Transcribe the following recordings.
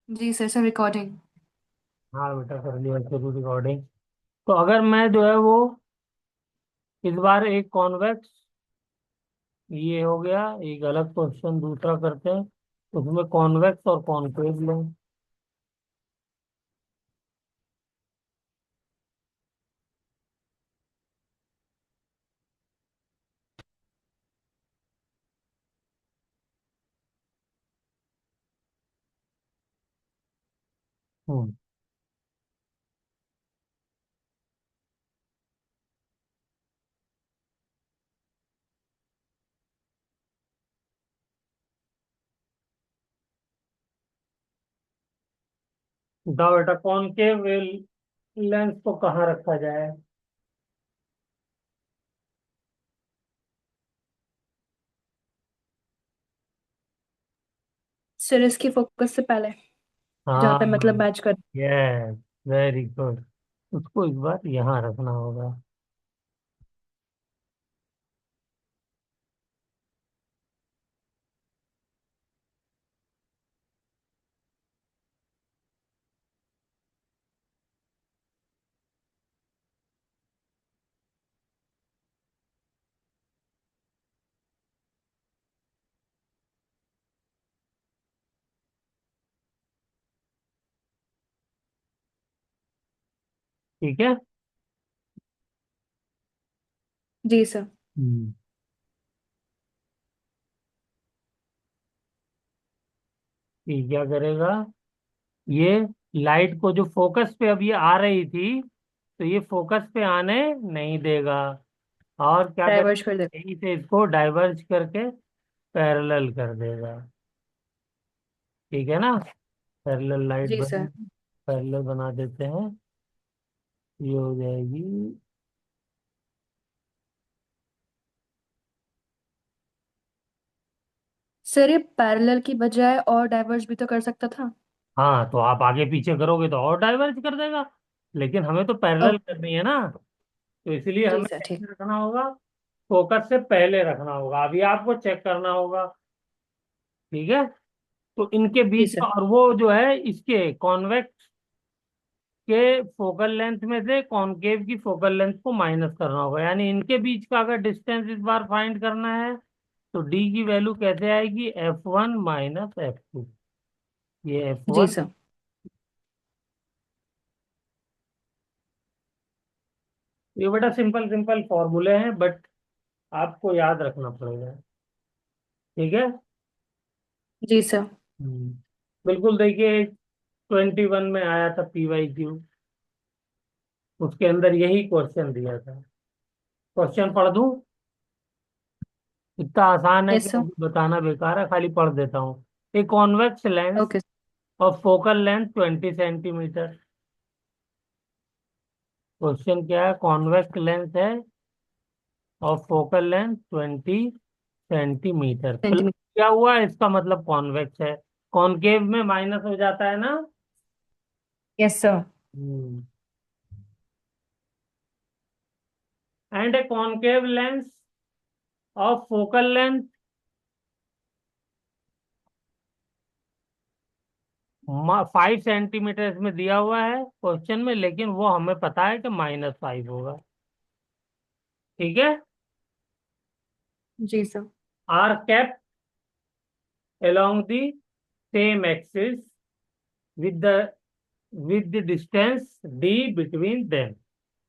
जी sir, sir recording. हाँ बेटा, कर लिया शुरू रिकॉर्डिंग। तो अगर मैं जो है वो इस बार एक कॉन्वेक्स, ये हो गया एक अलग क्वेश्चन दूसरा करते हैं। उसमें कॉन्वेक्स और कॉनकेव लें। हम्म। बताओ बेटा, कॉनकेव लेंस को कहाँ रखा जाए। सर इसकी फोकस से पहले, जहाँ पे मतलब हाँ, मैच कर। Yes, very good. उसको इस बार यहाँ रखना होगा। ठीक है। जी सर। हम्म। ये क्या करेगा, ये लाइट को जो फोकस पे अब ये आ रही थी, तो ये फोकस पे आने नहीं देगा। और क्या डाइवर्ज कर दे। करेगा, यहीं से इसको डाइवर्ज करके पैरेलल कर देगा। ठीक है ना। पैरेलल लाइट जी बन, सर। पैरेलल बना देते हैं। ये हो जाएगी। सर ये पैरेलल की बजाय और डाइवर्ज भी तो कर सकता था। हाँ, तो आप आगे पीछे करोगे तो और डाइवर्ज कर देगा। लेकिन हमें तो ओ। पैरेलल करनी है ना। तो इसलिए जी हमें सर ठीक। कैसे रखना होगा, फोकस से पहले रखना होगा। अभी आपको चेक करना होगा। ठीक है। तो इनके जी बीच सर। का, और वो जो है इसके कॉन्वेक्स के फोकल लेंथ में से कॉनकेव की फोकल लेंथ को माइनस करना होगा। यानी इनके बीच का अगर डिस्टेंस इस बार फाइंड करना है, तो डी की वैल्यू कैसे आएगी, F1 - F2। ये एफ जी वन सर। ये बेटा सिंपल सिंपल फॉर्मूले हैं, बट आपको याद रखना पड़ेगा। ठीक है। जी सर। हम्म। बिल्कुल, देखिए 21 में आया था PYQ। उसके अंदर यही क्वेश्चन दिया था। क्वेश्चन पढ़ दूं? इतना आसान है कि यस सर। अभी बताना बेकार है, खाली पढ़ देता हूँ। A convex lens okay. Of focal length 20 centimetre. Question क्या है, कॉन्वेक्स लेंस है और focal length 20 centimetre. Plus centimetre. क्या हुआ, इसका मतलब कॉन्वेक्स है। कॉनकेव में माइनस हो जाता है ना। Yes sir. Hmm. And A concave lens of focal length 5 centimetre में दिया हुआ है क्वेश्चन में, लेकिन वो हमें पता है कि -5 होगा। ठीक है। जी sir. R cap along the same axis with the distance d between them।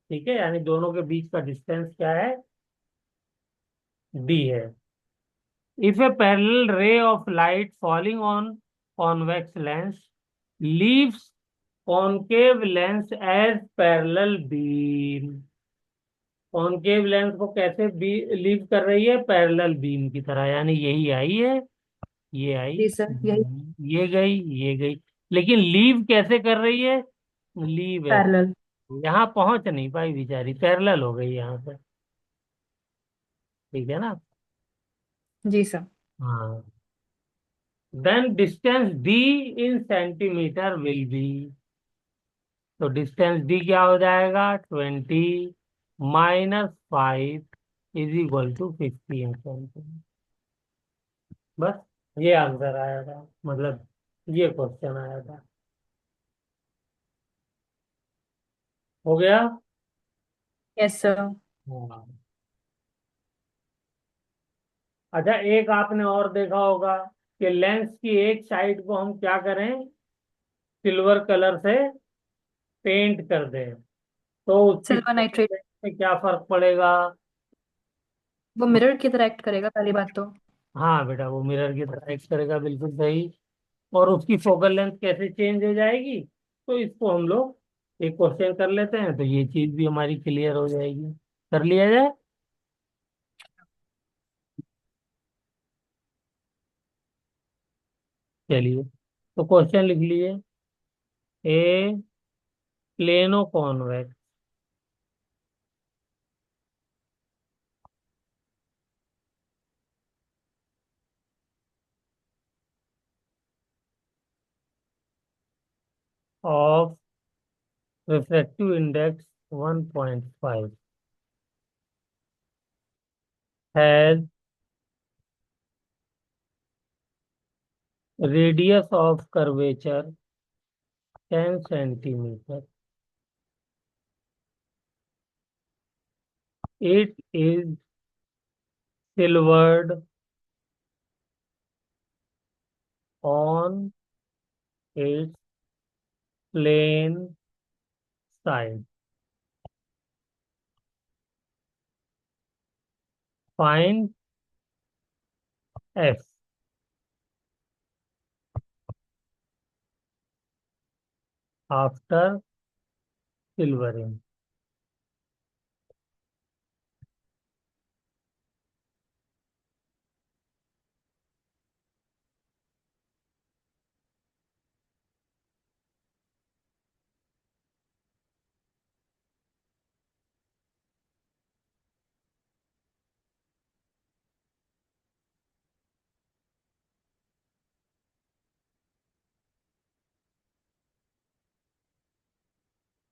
ठीक है, यानी दोनों के बीच का डिस्टेंस क्या है, d है। If a parallel ray of light falling on convex lens leaves concave lens as parallel beam। Concave lens को कैसे लीव कर रही है, पैरेलल बीम की तरह। यानी यही आई है, ये आई, जी सर यही। ये गई, ये गई। लेकिन लीव कैसे कर रही है, लीव है, पैरेलल। यहाँ पहुंच नहीं पाई बेचारी, पैरेलल हो गई यहाँ पे। ठीक है ना। जी सर। हाँ। Then distance D in centimetre will be. तो डिस्टेंस डी क्या हो जाएगा, 20 - 5 इज इक्वल टू 15 सेंटीमीटर। बस, ये आंसर आएगा, मतलब ये क्वेश्चन आया था। हो गया। Yes sir. हाँ। अच्छा, एक आपने और देखा होगा कि लेंस की एक साइड को हम क्या करें, सिल्वर कलर से पेंट कर दें, तो उसकी सिल्वर नाइट्रेट। में क्या फर्क पड़ेगा? वो मिरर की तरह एक्ट करेगा पहली बात तो। हाँ बेटा, वो मिरर की तरह एक्ट करेगा, बिल्कुल सही। और उसकी फोकल लेंथ कैसे चेंज हो जाएगी, तो इसको हम लोग एक क्वेश्चन कर लेते हैं, तो ये चीज भी हमारी क्लियर हो जाएगी। कर लिया जाए। चलिए, तो क्वेश्चन लिख लिए। A plano convex of refractive index 1.5 has radius of curvature 10 centimeter. It is silvered on its plain side. Find F after silvering.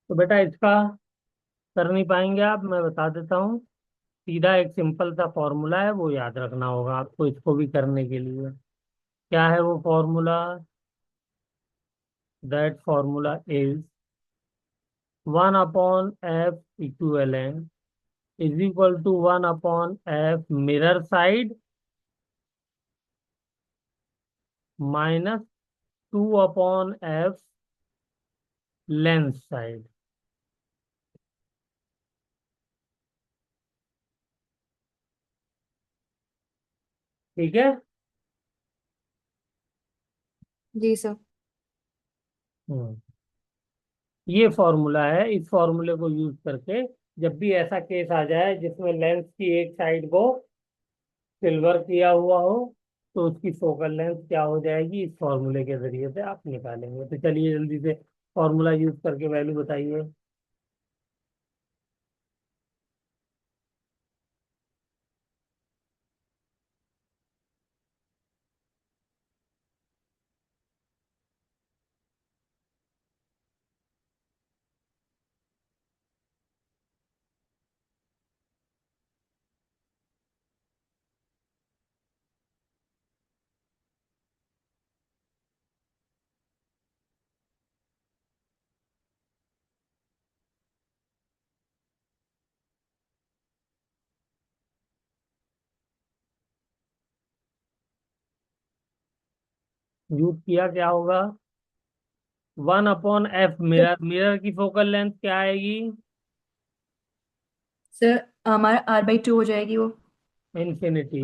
तो बेटा इसका कर नहीं पाएंगे आप, मैं बता देता हूँ। सीधा एक सिंपल सा फॉर्मूला है, वो याद रखना होगा आपको इसको भी करने के लिए। क्या है वो formula? That formula is 1/f equivalent is equal to 1/f mirror side minus 2/f lens side। ठीक है। जी सर। हम्म ये फॉर्मूला है। इस फॉर्मूले को यूज करके जब भी ऐसा केस आ जाए जिसमें लेंस की एक साइड को सिल्वर किया हुआ हो, तो उसकी फोकल लेंथ क्या हो जाएगी, इस फॉर्मूले के जरिए से आप निकालेंगे। तो चलिए जल्दी से फॉर्मूला यूज करके वैल्यू बताइए। यूज किया क्या होगा? 1/f मिरर, मिरर की फोकल लेंथ क्या आएगी? सर हमारा R/2 हो जाएगी वो। इंफिनिटी,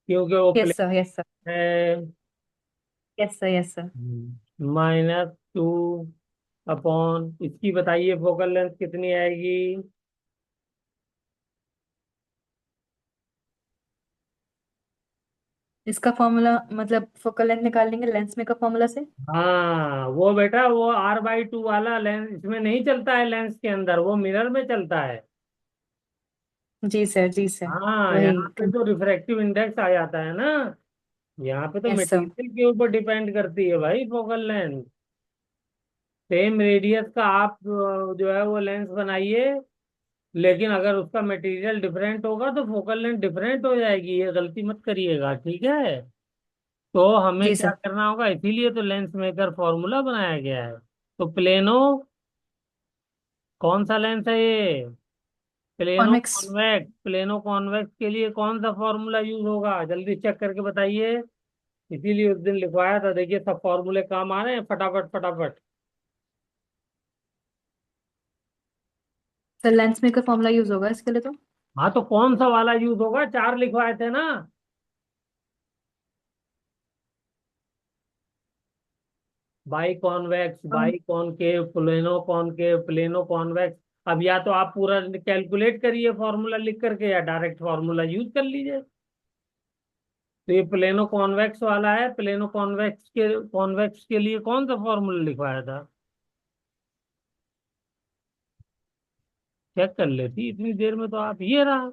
क्योंकि वो yes plane sir, yes sir. है। Yes sir, yes sir. -2 upon इसकी बताइए फोकल लेंथ कितनी आएगी? इसका फॉर्मूला मतलब फोकल लेंथ निकाल लेंगे लेंस में का फॉर्मूला से। हाँ वो बेटा, वो R/2 वाला लेंस इसमें नहीं चलता है, लेंस के अंदर वो मिरर में चलता है। जी सर, जी सर। हाँ, यहाँ वही। पे तो रिफ्रैक्टिव इंडेक्स आ जाता है ना। यहाँ पे तो यस सर। मटेरियल के ऊपर डिपेंड करती है भाई फोकल लेंथ। सेम रेडियस का आप जो है वो लेंस बनाइए, लेकिन अगर उसका मटेरियल डिफरेंट होगा तो फोकल लेंथ डिफरेंट हो जाएगी। ये गलती मत करिएगा, ठीक है। तो हमें जी क्या सर। करना होगा, इसीलिए तो लेंस मेकर फॉर्मूला बनाया गया है। तो प्लेनो, कौन सा लेंस है ये? Plano convex. Convex. Plano convex के लिए कौन सा फॉर्मूला यूज होगा, जल्दी चेक करके बताइए। इसीलिए उस दिन लिखवाया था, देखिए सब फॉर्मूले काम आ रहे हैं, फटाफट फटाफट। Sir lens maker formula use होगा इसके लिए तो। हाँ तो कौन सा वाला यूज होगा, चार लिखवाए थे ना। बाई कॉन्वेक्स, हाँ। By concave, plano concave, plano convex. अब या तो आप पूरा कैलकुलेट करिए फॉर्मूला लिख करके, या डायरेक्ट फॉर्मूला यूज कर लीजिए। तो ये प्लेनो कॉन्वेक्स वाला है, प्लेनो कॉन्वेक्स के लिए कौन सा फॉर्मूला लिखवाया था, चेक कर लेती इतनी देर में तो आप, ये रहा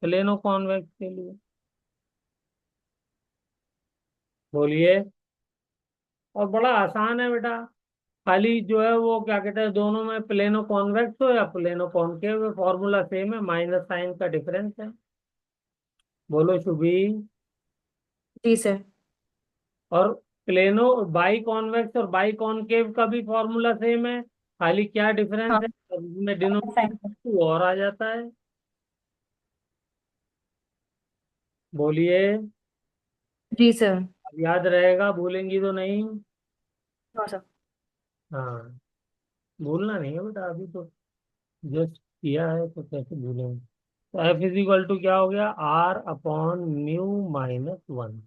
प्लेनो कॉन्वेक्स के लिए। बोलिए। और बड़ा आसान है बेटा, खाली जो है वो क्या कहते हैं, दोनों में प्लेनो कॉन्वेक्स हो या प्लेनो कॉनकेव, फॉर्मूला सेम है, माइनस साइन का डिफरेंस है। बोलो शुभी। जी सर। और प्लेनो बाई कॉन्वेक्स और बाई कॉनकेव का भी फॉर्मूला सेम है, खाली क्या डिफरेंस हाँ। है, इसमें साइन। डिनोमिनेटर टू और आ जाता है। बोलिए। जी सर। अब याद रहेगा, भूलेंगी तो नहीं। हाँ सर। हाँ, भूलना नहीं है बेटा, अभी तो जस्ट किया है तो कैसे भूलेंगे। तो एफ इज इक्वल टू क्या हो गया, R upon mu minus one.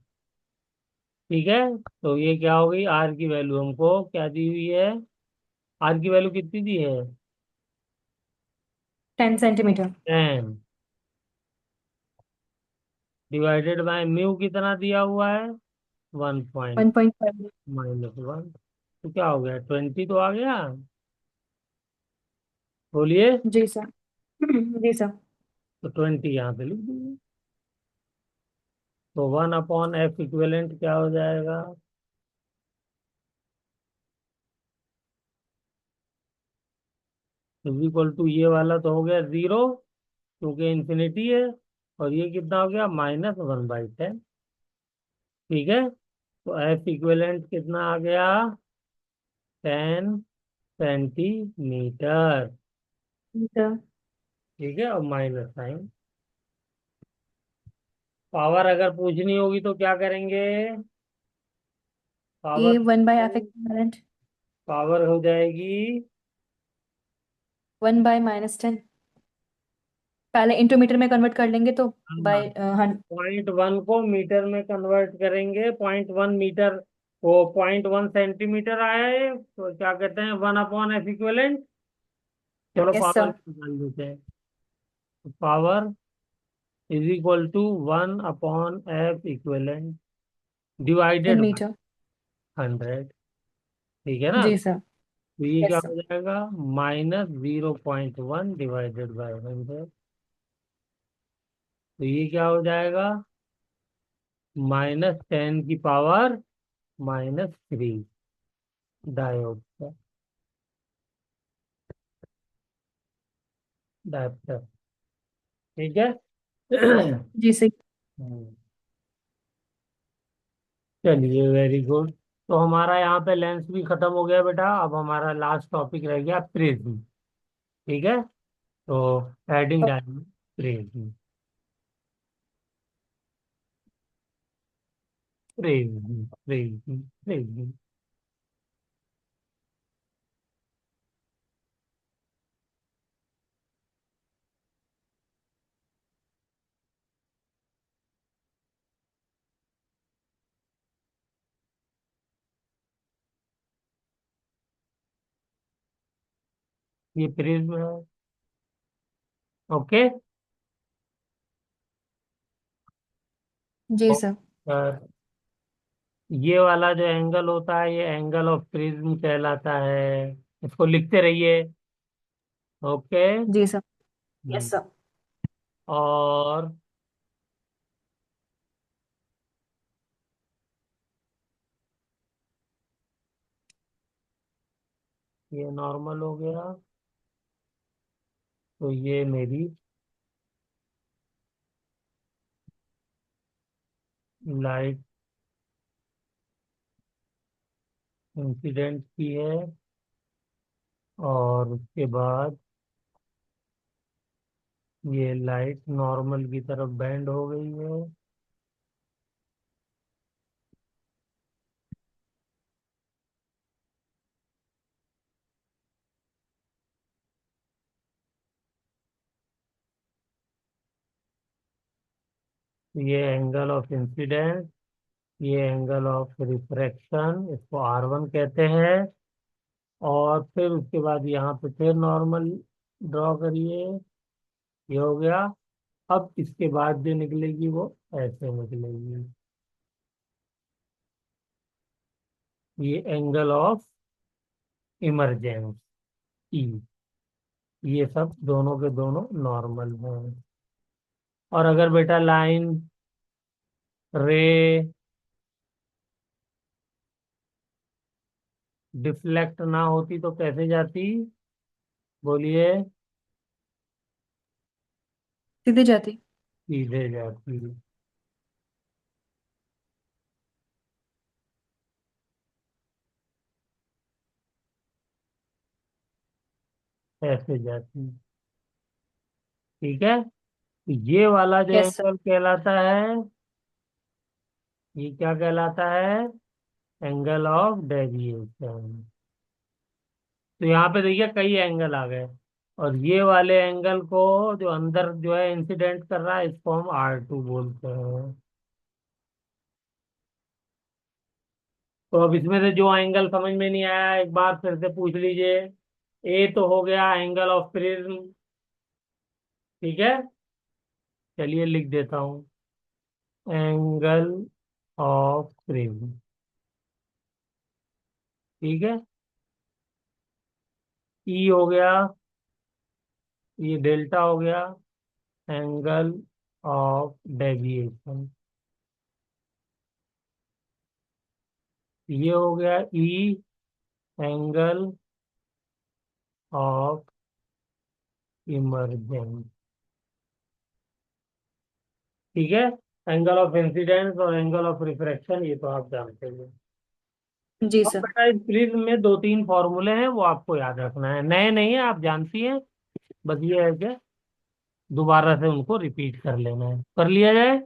ठीक है। तो ये क्या हो गई, आर की वैल्यू हमको क्या दी हुई है, आर की वैल्यू कितनी दी है, 10 सेंटीमीटर। 10, डिवाइडेड बाय म्यू कितना दिया हुआ है, 1 पॉइंट 1.5। Minus one. तो क्या हो गया, 20 तो आ गया। बोलिए। जी सर। जी सर। तो 20 यहाँ पे लिख दीजिए। तो 1 अपॉन एफ इक्विवेलेंट क्या हो जाएगा, इज इक्वल टू ये वाला तो हो गया 0, क्योंकि इंफिनिटी है। और ये कितना हो गया, -1/10। ठीक है। तो एफ इक्विवेलेंट कितना आ गया, 10 सेंटीमीटर। जी सर। ठीक है, और माइनस साइन। पावर अगर पूछनी होगी तो क्या करेंगे, पावर, ये 1/f इक्विवेलेंट। पावर हो जाएगी 1/-10। पहले इंटू मीटर में कन्वर्ट कर लेंगे तो बाय 100। 0.1 को मीटर में कन्वर्ट करेंगे, 0.1 मीटर, वो 0.1 सेंटीमीटर आया है, तो क्या कहते हैं, 1 अपॉन एफ इक्विवेलेंट। चलो यस पावर सर। निकाल देते हैं। Power is equal to 1 upon F equivalent in divided by metre. 100। ठीक है ना। जी सर। तो ये क्या यस हो सर। जाएगा, -0.1 डिवाइडेड बाय 100। तो ये क्या हो जाएगा, -10 की पावर -3 डायोप्टर, डायोप्टर। ठीक है। जी सर। हम्म, चलिए वेरी गुड। तो हमारा यहाँ पे लेंस भी खत्म हो गया बेटा, अब हमारा लास्ट टॉपिक रह गया प्रिज्म। ठीक है। तो adding diamond, prism, prism, prism, prism. ये प्रिज्म है। ओके। जी तो, सर। ये वाला जो एंगल होता है, ये एंगल ऑफ प्रिज्म कहलाता है। इसको लिखते रहिए। ओके। जी सर। हम्म, यस सर। और ये नॉर्मल हो गया, तो ये मेरी लाइट इंसिडेंट की है, और उसके बाद ये लाइट नॉर्मल की तरफ बेंड हो गई है। ये एंगल ऑफ इंसिडेंस, ये एंगल ऑफ रिफ्रैक्शन, इसको R1 कहते हैं। और फिर उसके बाद यहाँ पे फिर नॉर्मल ड्रॉ करिए। ये हो गया। अब इसके बाद जो निकलेगी वो ऐसे निकलेगी। ये एंगल ऑफ इमरजेंस ई, ये सब दोनों के दोनों नॉर्मल हैं। और अगर बेटा लाइन रे डिफ्लेक्ट ना होती तो कैसे जाती? बोलिए। सीधे जाती। सीधे जाती। ऐसे जाती। ठीक है। तो ये वाला जो यस सर। एंगल कहलाता है, ये क्या कहलाता है? Angle of deviation. तो यहाँ पे देखिए कई एंगल आ गए। और ये वाले एंगल को, जो अंदर जो है इंसिडेंट कर रहा है, इसको हम R2 बोलते हैं। तो अब इसमें से जो एंगल समझ में नहीं आया एक बार फिर से पूछ लीजिए। ए तो हो गया एंगल ऑफ प्रिज्म। ठीक है, चलिए लिख देता हूँ। Angle of prism. ठीक है। ई हो गया, ये डेल्टा हो गया, एंगल ऑफ डेविएशन। ये हो गया ई, एंगल ऑफ इमरजेंस। ठीक है। एंगल ऑफ इंसिडेंस और एंगल ऑफ रिफ्रैक्शन ये तो आप जानते हैं। जी अब सर। बेटा इस प्रिज्म में दो तीन फॉर्मूले हैं, वो आपको याद रखना है। नए नहीं है, आप जानती हैं। बस ये है कि दोबारा से उनको रिपीट कर लेना है। कर लिया जाए।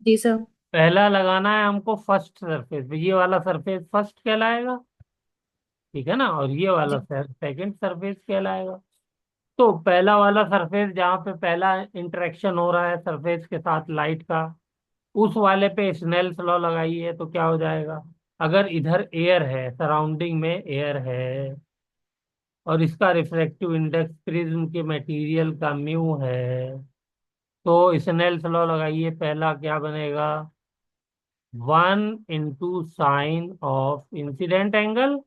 जी सर। पहला लगाना है हमको फर्स्ट सरफेस पे, ये वाला सरफेस फर्स्ट कहलाएगा। ठीक है ना, और ये वाला जी सेकंड सरफेस कहलाएगा। तो पहला वाला सरफेस जहाँ पे पहला इंटरेक्शन हो रहा है सरफेस के साथ लाइट का, उस वाले पे स्नेल्स लॉ लगाइए तो क्या हो जाएगा? अगर इधर एयर है, सराउंडिंग में एयर है, और इसका रिफ्रैक्टिव इंडेक्स प्रिज्म के मटेरियल का म्यू है, तो स्नेल्स लॉ लगाइए। पहला क्या बनेगा? 1 into sin of incident angle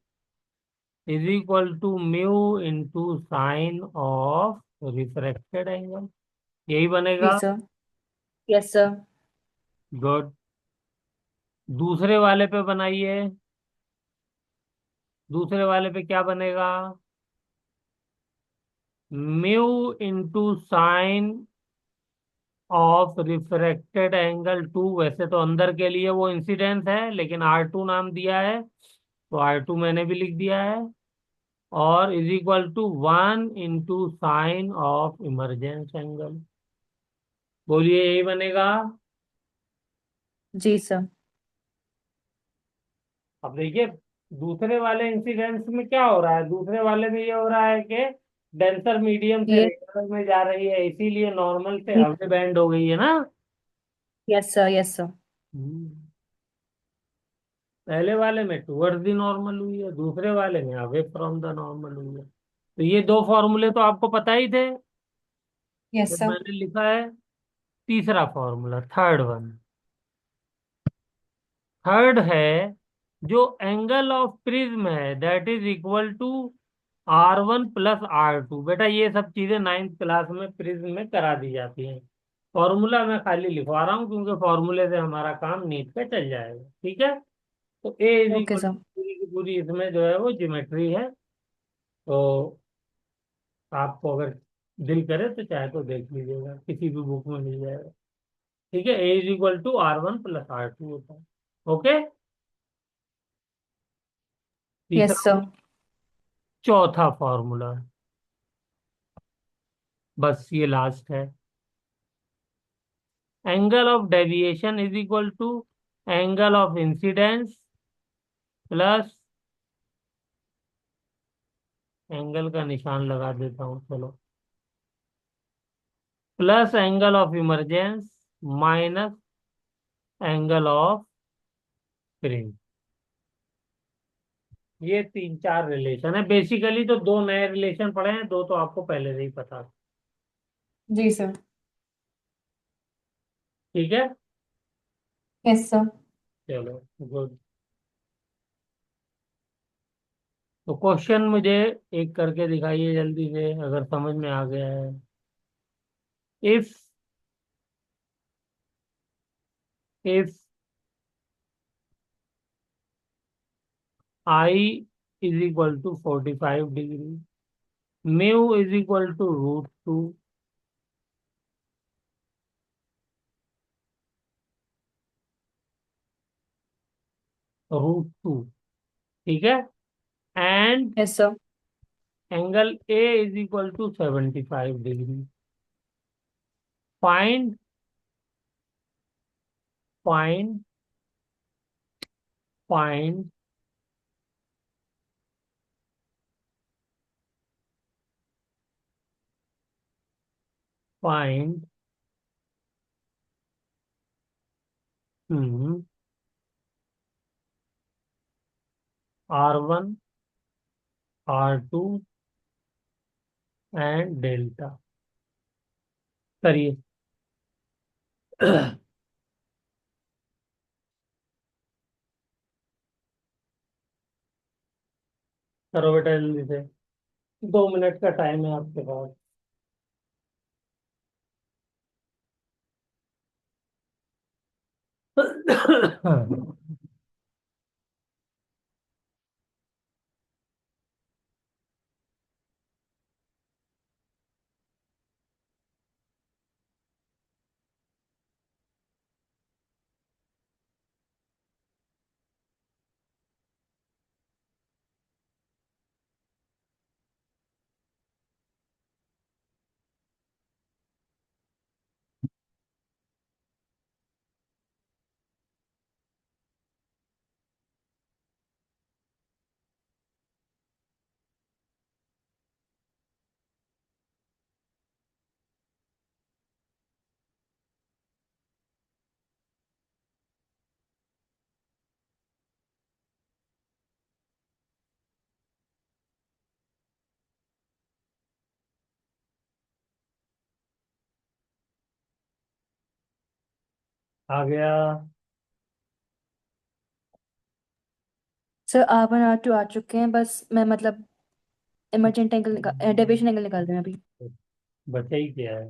is equal to mu into sine of refracted angle. यही जी बनेगा। सर। Yes sir. गुड। दूसरे वाले पे बनाइए। दूसरे वाले पे क्या बनेगा? Mu into sine of refracted angle 2। वैसे तो अंदर के लिए वो इंसिडेंस है, लेकिन R2 नाम दिया है, तो R2 मैंने भी लिख दिया है। और is equal to 1 into sine of emergence angle. बोलिए, यही बनेगा। जी सर। अब देखिए, दूसरे वाले इंसिडेंस में क्या हो रहा है? दूसरे वाले में ये हो रहा है कि डेंसर मीडियम से ये। रेडियल में जा रही है, इसीलिए नॉर्मल से अवे बैंड हो गई है ना। Yes sir. Yes sir. Hmm. पहले वाले में टुवर्ड्स द नॉर्मल हुई है, दूसरे वाले में अवे फ्रॉम द नॉर्मल हुई है। तो ये दो फॉर्मूले तो आपको पता ही थे, यस जब सर। मैंने लिखा है। तीसरा फॉर्मूला, थर्ड वन। थर्ड है, जो एंगल ऑफ प्रिज्म है that is equal to R1 + R2। बेटा ये सब चीजें नाइन्थ क्लास में प्रिज्म में करा दी जाती हैं। फॉर्मूला मैं खाली लिखवा रहा हूँ, क्योंकि फॉर्मूले से हमारा काम नीट पे चल जाएगा। ठीक है। तो ए इज ओके इक्वल सर। पूरी की पूरी इसमें जो है वो ज्योमेट्री है। तो आपको अगर दिल करे तो चाहे तो देख लीजिएगा, किसी भी बुक में मिल जाएगा। ठीक है, ए is equal to R1 + R2 होता है। ओके। यस तीसरा, सर। चौथा फॉर्मूला, बस ये लास्ट है। Angle of deviation is equal to angle of incidence plus, एंगल का निशान लगा देता हूँ चलो, plus angle of emergence minus angle of fringe. ये तीन चार रिलेशन है बेसिकली, तो दो नए रिलेशन पढ़े हैं, दो तो आपको पहले से ही पता था। जी सर। ठीक है। Yes sir. चलो, गुड। तो क्वेश्चन मुझे एक करके दिखाइए जल्दी से, अगर समझ में आ गया है। If if I is equal to 45 degree, mu is equal to √2, √2, ठीक है, and yes sir. Angle A is equal to 75 degree, find find find find R1, R2 and delta. करिए। करो बेटा जल्दी से, 2 मिनट का टाइम है आपके पास। आ गया। सर R1 R2 आ चुके हैं, बस मैं मतलब इमरजेंट एंगल निकाल, डेविएशन एंगल निकाल रहे हैं अभी। बचा ही क्या है।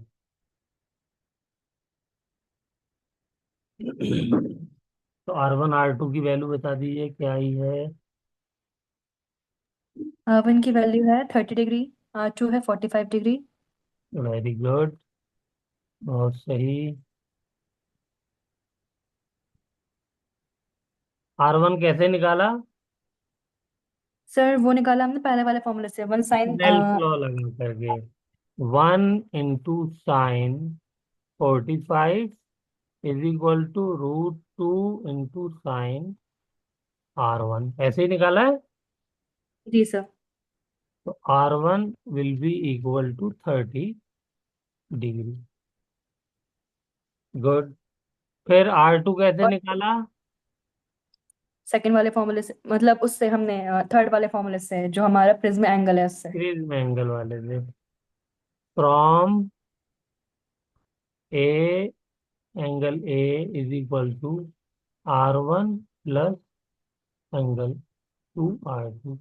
तो R1 R2 की वैल्यू बता दीजिए क्या ही है। R1 की वैल्यू है 30 डिग्री, R2 है 45 डिग्री। वेरी गुड, बहुत सही। R1 कैसे निकाला? सर वो निकाला हमने पहले वाले फॉर्मूले से, 1 sin। डेल लॉ लगा करके, 1 × sin 45 is equal to √2 × sin R1, ऐसे ही निकाला है। जी सर। तो R1 will be equal to 30 degree. Good. फिर R2 कैसे और निकाला? सेकंड वाले फॉर्मूले से, मतलब उससे हमने थर्ड वाले फॉर्मूले से, जो हमारा प्रिज्म एंगल है उससे। प्रिज्म एंगल वाले से, from A, angle A is equal to R1 plus angle 2R2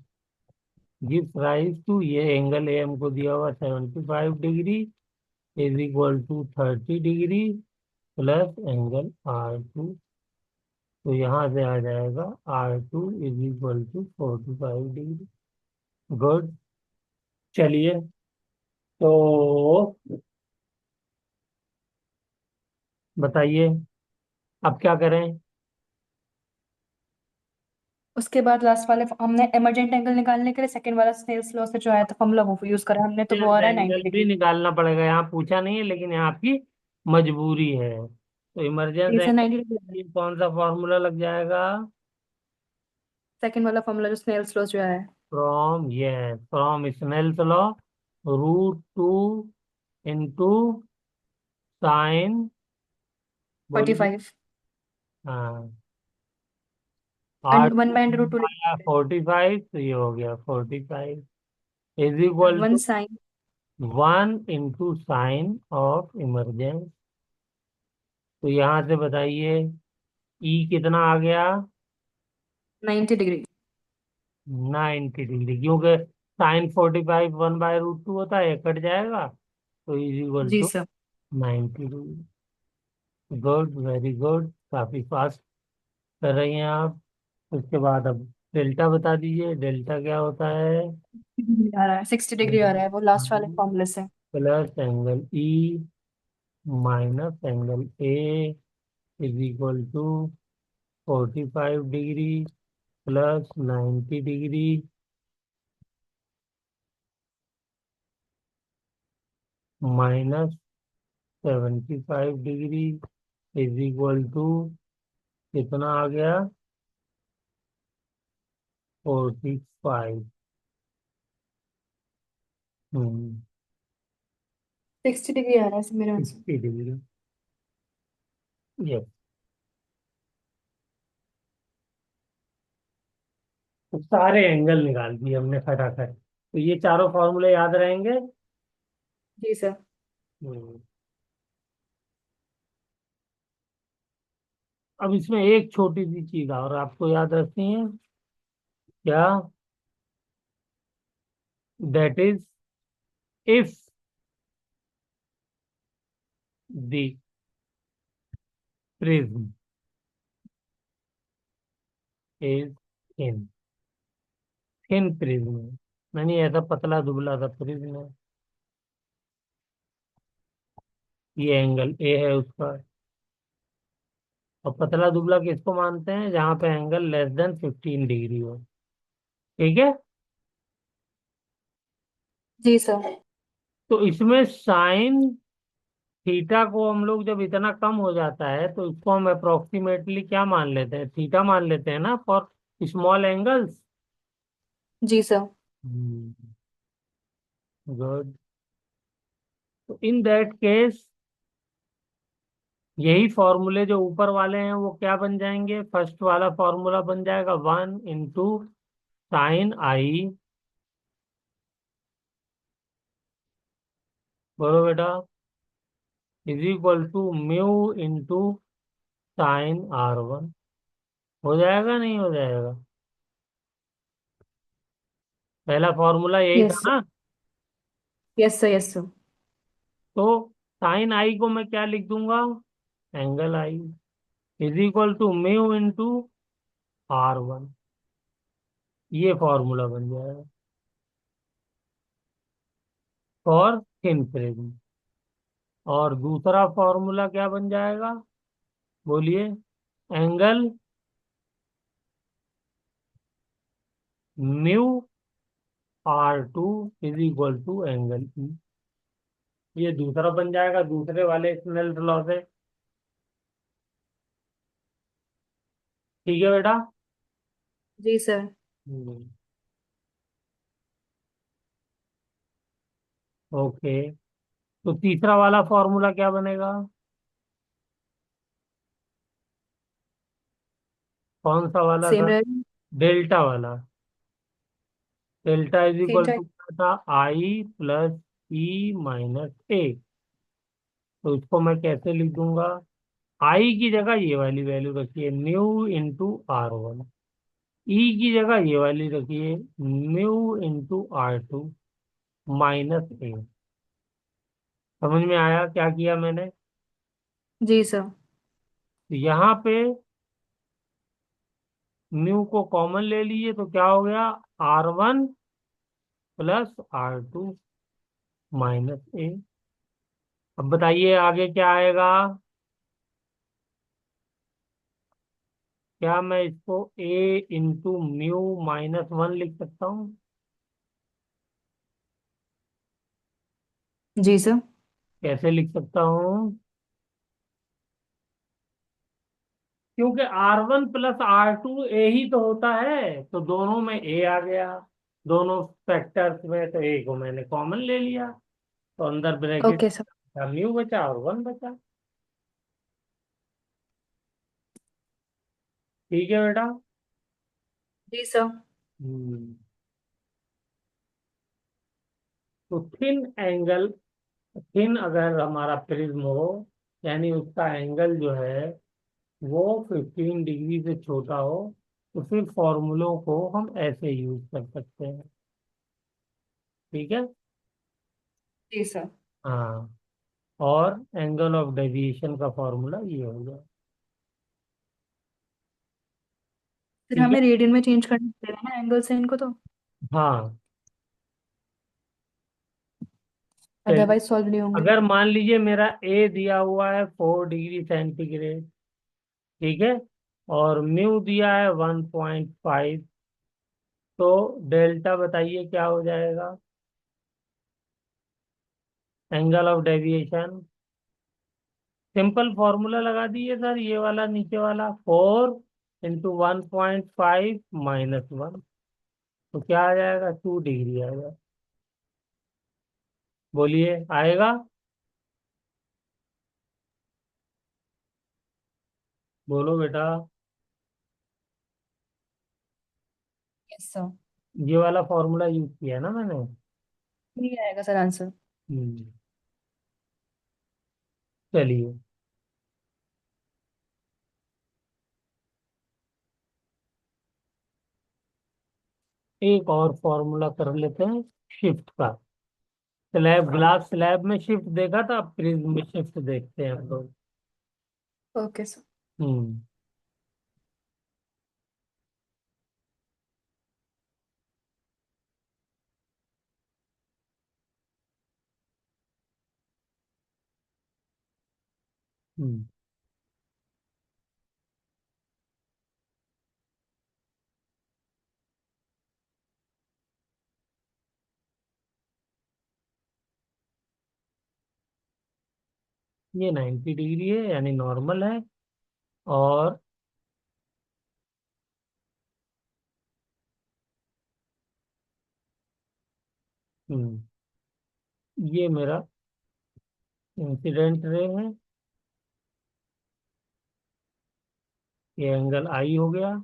gives rise to, ये एंगल ए हमको दिया हुआ 75 degree is equal to 30 degree plus angle R2। तो यहाँ से आ जाएगा R2 is equal to 45 degree. Good. चलिए, तो बताइए, अब क्या करें? उसके बाद लास्ट वाले हमने इमरजेंट एंगल निकालने के लिए सेकंड वाला स्नेल्स लॉ से जो आया था फॉर्मूला वो यूज करा हमने, तो वो आ रहा है एंगल 90 भी डिग्री। निकालना पड़ेगा, यहाँ पूछा नहीं है लेकिन यहाँ आपकी मजबूरी है। तो इमरजेंस जी सर, एंगल 90 के डिग्री। लिए कौन सा फॉर्मूला लग जाएगा? सेकंड वाला फॉर्मूला जो स्नेल्स लॉ जो है। From Snell's law, √2 into sine, बोलिए। 45 हाँ, एंड आठ 1/√2 आया लिखते 45, तो ये हो गया 45 इज हैं, equal one to sine 1 into sine of emergence. तो यहाँ से बताइए, ई कितना आ गया? 90 डिग्री। 90 डिग्री, क्योंकि sin 45 1/√2 होता है, कट जाएगा, तो इज इक्वल जी to sir. 90 degree. Good, very good, काफी फास्ट कर रही हैं आप। उसके बाद अब डेल्टा बता दीजिए, डेल्टा क्या होता है? आ रहा है 60 डिग्री आ रहा है वो लास्ट वाले फॉर्मूले से। Plus angle E minus angle A is equal to 45 degree plus 90 degree minus 75 degree is equal to कितना आ गया? 45। 60 डिग्री आ रहा है मेरे आंसर। 60 डिग्री। यस। तो सारे एंगल निकाल दिए हमने फटाफट, तो ये चारों फॉर्मूले याद रहेंगे। जी सर। हम्म। अब इसमें एक छोटी सी चीज और आपको याद रखनी है, क्या? That is, if the prism is in thin prism, नहीं ऐसा पतला दुबला सा प्रिज्म है, ये एंगल ए है उसका। और पतला दुबला किसको मानते हैं? जहां पे एंगल <15 डिग्री हो। ठीक है। जी सर। तो इसमें साइन थीटा को हम लोग जब इतना कम हो जाता है तो इसको हम अप्रोक्सीमेटली क्या मान लेते हैं? थीटा मान लेते हैं ना, फॉर स्मॉल एंगल्स। जी सर। गुड। तो इन दैट केस यही फॉर्मूले जो ऊपर वाले हैं वो क्या बन जाएंगे? फर्स्ट वाला फॉर्मूला बन जाएगा 1 इंटू साइन आई, बोलो बेटा, is equal to mu into sine R1। हो जाएगा नहीं हो जाएगा? पहला फॉर्मूला यही था यस सर। ना। Yes sir. Yes sir. तो साइन आई को मैं क्या लिख दूंगा? Angle I is equal to mu into R1। ये फॉर्मूला बन जाएगा फॉर थिन प्रिज्म। और दूसरा फॉर्मूला क्या बन जाएगा? बोलिए। Angle mu R2 is equal to angle E. ये दूसरा बन जाएगा दूसरे वाले स्नेल लॉ से। ठीक है बेटा। जी सर। हम्म, ओके। तो तीसरा वाला फॉर्मूला क्या बनेगा? कौन सा वाला सेम था? रहेगा। डेल्टा वाला। Delta is equal theta. To क्या था? I plus E minus A. तो इसको मैं कैसे लिख दूंगा? आई की जगह ये वाली वैल्यू रखिए, म्यू इंटू R1। ई की जगह ये वाली रखिए, म्यू इंटू R2 माइनस ए। समझ में आया क्या किया मैंने? जी सर। तो यहाँ पे म्यू को कॉमन ले लिए तो क्या हो गया? R1 प्लस R2 माइनस ए। अब बताइए आगे क्या आएगा? क्या मैं इसको ए इंटू म्यू -1 लिख सकता हूँ? जी सर। कैसे लिख सकता हूँ? क्योंकि R1 + R2 ए ही तो होता है, तो दोनों में ए आ गया। दोनों फैक्टर्स में तो ए को मैंने कॉमन ले लिया, तो अंदर ब्रैकेट ओके सर। म्यू बचा और 1 बचा। ठीक है बेटा। जी सर। हम्म। तो थिन अगर हमारा प्रिज्म हो, यानी उसका एंगल जो है वो 15 डिग्री से छोटा हो, तो फिर फॉर्मूलों को हम ऐसे यूज कर सकते हैं। ठीक है। जी सर। हाँ। और एंगल ऑफ डेविएशन का फॉर्मूला ये हो गया। फिर ठीक है। हमें रेडियन में चेंज करना पड़ेगा ना एंगल से इनको तो। हाँ। चलिए। अदरवाइज सॉल्व नहीं होंगे। अगर मान लीजिए मेरा ए दिया हुआ है 4 डिग्री सेंटीग्रेड, ठीक है, और म्यू दिया है 1.5, तो डेल्टा बताइए क्या हो जाएगा? Angle of deviation. Simple formula लगा दीजिए सर, ये वाला नीचे वाला, 4 × 1.5 - 1, तो क्या आ जाएगा? 2 डिग्री आएगा। बोलिए, आएगा? बोलो बेटा। Yes sir. ये वाला फॉर्मूला यूज किया है ना मैंने? नहीं आएगा सर आंसर। हम्म। चलिए, एक और फॉर्मूला कर लेते हैं शिफ्ट का। ग्लास स्लैब में शिफ्ट देखा था, प्रिज्म में शिफ्ट देखते हैं हम लोग। Okay sir. हम्म। हम्म। ये 90 डिग्री है, यानी नॉर्मल है। और हम्म, ये मेरा इंसिडेंट रे है। ये एंगल आई हो गया।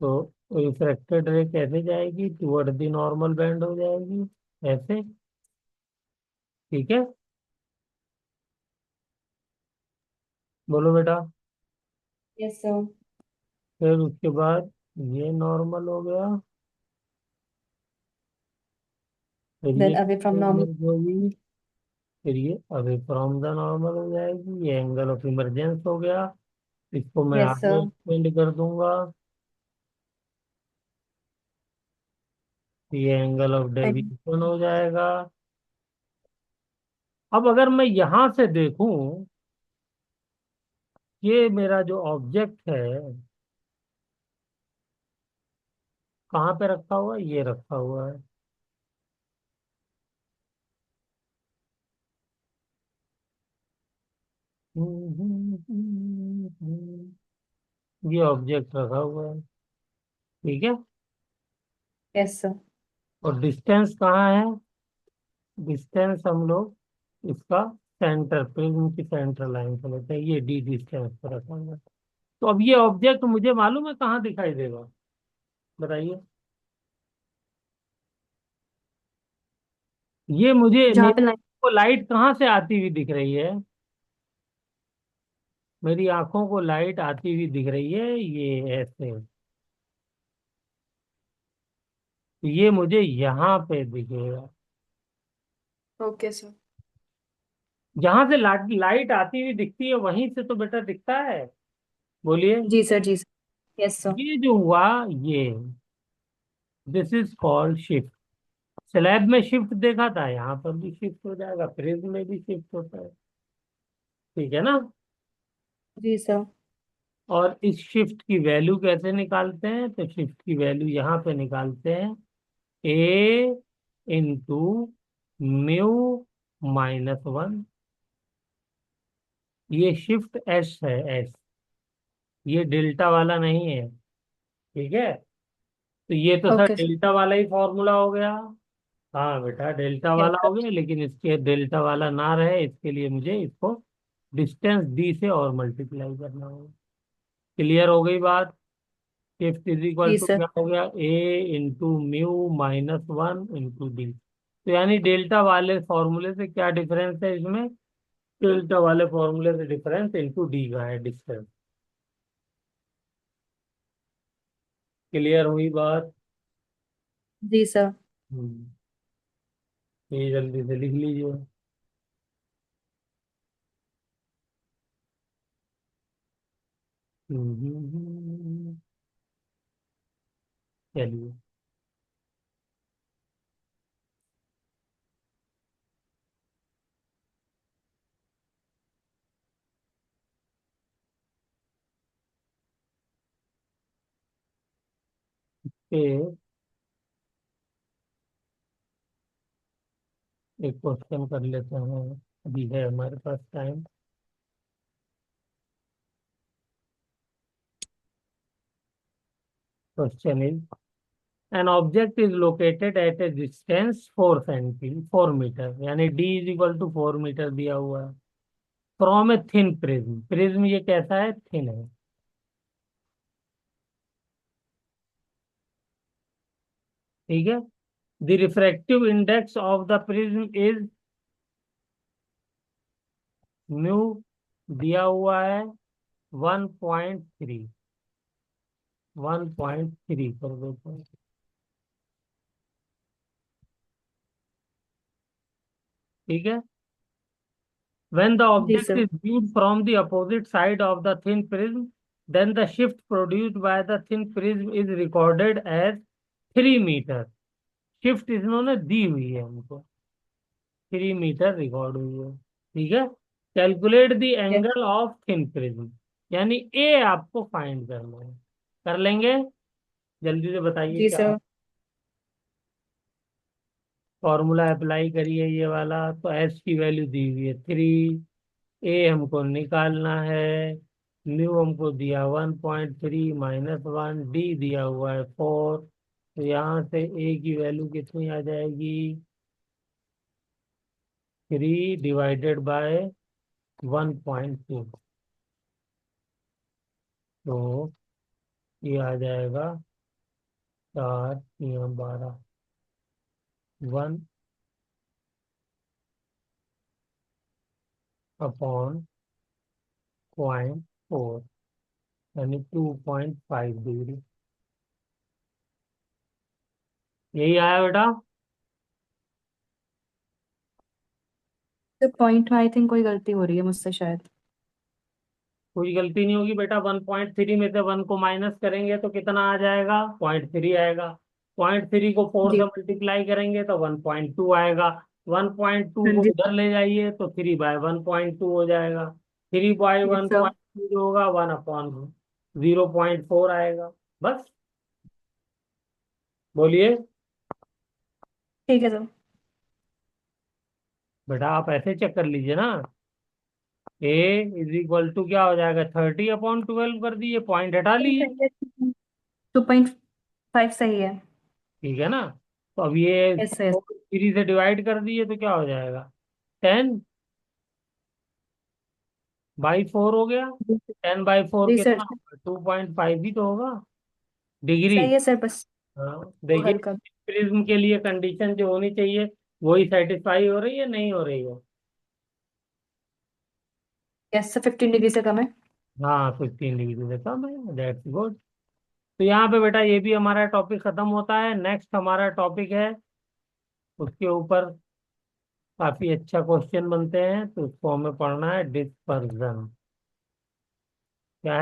तो रिफ्रैक्टेड रे कैसे जाएगी? टुवर्ड द नॉर्मल बैंड हो जाएगी, ऐसे। ठीक है। बोलो बेटा। Yes sir. फिर उसके बाद ये नॉर्मल हो गया। फिर देन ये अवे फ्रॉम नॉर्मल। नॉर्मल होगी। फिर ये अवे फ्रॉम द नॉर्मल हो जाएगी। ये एंगल ऑफ इमरजेंस हो गया। इसको मैं यस आगे सर। एक्सपेंड कर दूंगा। ये एंगल ऑफ डेविएशन हो जाएगा। अब अगर मैं यहां से देखूं, ये मेरा जो ऑब्जेक्ट है कहाँ पे रखा हुआ है? ये रखा हुआ है। ये ऑब्जेक्ट रखा हुआ है। ठीक है। Yes sir. और डिस्टेंस कहाँ है? डिस्टेंस हम लोग इसका सेंटर, प्रिज्म की सेंटर लाइन से लेते हैं। ये डी डिस्टेंस पर रखा हुआ है। तो अब ये ऑब्जेक्ट मुझे मालूम है कहाँ दिखाई देगा? बताइए। ये मुझे, जहाँ मेरे पे लाइन। को लाइट कहाँ से आती हुई दिख रही है? मेरी आंखों को लाइट आती हुई दिख रही है, ये ऐसे। तो ये मुझे यहाँ पे दिखेगा। Okay sir. जहां से लाइट लाइट आती हुई दिखती है वहीं से तो बेटा दिखता है। बोलिए। जी सर। जी सर। Yes sir. ये जो हुआ, ये this is called shift. Slab में शिफ्ट देखा था, यहाँ पर भी शिफ्ट हो जाएगा, प्रिज्म में भी शिफ्ट होता है। ठीक है ना? जी सर। और इस शिफ्ट की वैल्यू कैसे निकालते हैं? तो शिफ्ट की वैल्यू यहाँ पे निकालते हैं, ए इंटू म्यू -1। ये शिफ्ट एस है, एस, ये डेल्टा वाला नहीं है। ठीक है, तो ये तो सर ओके सर। डेल्टा वाला ही फॉर्मूला हो गया। हाँ बेटा, डेल्टा यस वाला सर। हो गया, लेकिन इसके डेल्टा वाला ना रहे इसके लिए मुझे इसको डिस्टेंस डी से और मल्टीप्लाई करना होगा। क्लियर हो गई बात? शिफ्ट इज इक्वल जी टू सर। क्या हो गया, A into mu -1 into D. तो यानी डेल्टा वाले फॉर्मूले से क्या डिफरेंस है इसमें? डेल्टा वाले फॉर्मूले से डिफरेंस इंटू डी का है, डिस्टेंस। क्लियर हुई बात? जी सर। हम्म, ये जल्दी से लिख लीजिए। चलिए, फिर एक क्वेश्चन कर लेते हैं, अभी है हमारे पास time. Question is, an object is located at a distance 4 metre, यानी D is equal to 4 metre दिया हुआ है, from a thin prism. Prism ये कैसा है? थिन है। ठीक है, the refractive index of the prism is mu, दिया हुआ है 1.3, 1.3 कर देते हैं। ठीक है, when the जी object sir. is viewed from the opposite side of the thin prism, then the shift produced by the thin prism is recorded as 3 metre. Shift इन्होंने दी हुई है हमको, 3 मीटर रिकॉर्ड हुई है। ठीक है, calculate the yes. Angle of thin prism, यानी ए आपको फाइंड करना है। कर लेंगे? जल्दी से बताइए जी क्या है। सर। फॉर्मूला अप्लाई करिए ये वाला, तो एस की वैल्यू दी हुई है 3, ए हमको निकालना है, म्यू हमको दिया 1.3 -1, डी दिया हुआ है 4। तो यहाँ से ए की वैल्यू कितनी आ जाएगी? 3/1.2। तो ये आ जाएगा 4 या 12, 1/0.4, यानी 2.5 डिग्री। यही आया बेटा? तो पॉइंट में आई थिंक कोई गलती हो रही है मुझसे शायद। कोई गलती नहीं होगी बेटा, 1.3 में से 1 को माइनस करेंगे तो कितना आ जाएगा? 0.3 आएगा। 0.3 को 4 से जी। मल्टीप्लाई करेंगे तो 1.2 आएगा। 1.2 हाँ को जी। उधर ले जाइए तो 3/1.2 हो जाएगा। Three by yes one sir. Point two जो होगा 1/0.4 आएगा। बस, बोलिए। ठीक है सर। बेटा आप ऐसे चेक कर लीजिए ना, ए इज इक्वल टू क्या हो जाएगा, 30/12 कर दिए, पॉइंट हटा सही लिए। सही है। 2.5 सही है। ठीक है ना? तो अब ये यस सर। 3 से डिवाइड कर दिए तो क्या हो जाएगा, 10/4 हो गया। 10/4 जी सर। कितना होगा? 2.5 ही तो होगा, डिग्री। सही है सर, बस हाँ वो देखिए, हल्का। प्रिज्म के लिए कंडीशन जो होनी चाहिए वही सेटिस्फाई हो रही है, नहीं हो रही है? यस सर, 15 डिग्री से कम है। हाँ 15 डिग्री से कम है, दैट्स गुड। तो यहाँ पे बेटा ये भी हमारा टॉपिक खत्म होता है। नेक्स्ट हमारा टॉपिक है, उसके ऊपर काफी अच्छा क्वेश्चन बनते हैं, तो उसको हमें पढ़ना है, डिस्पर्जन क्या है।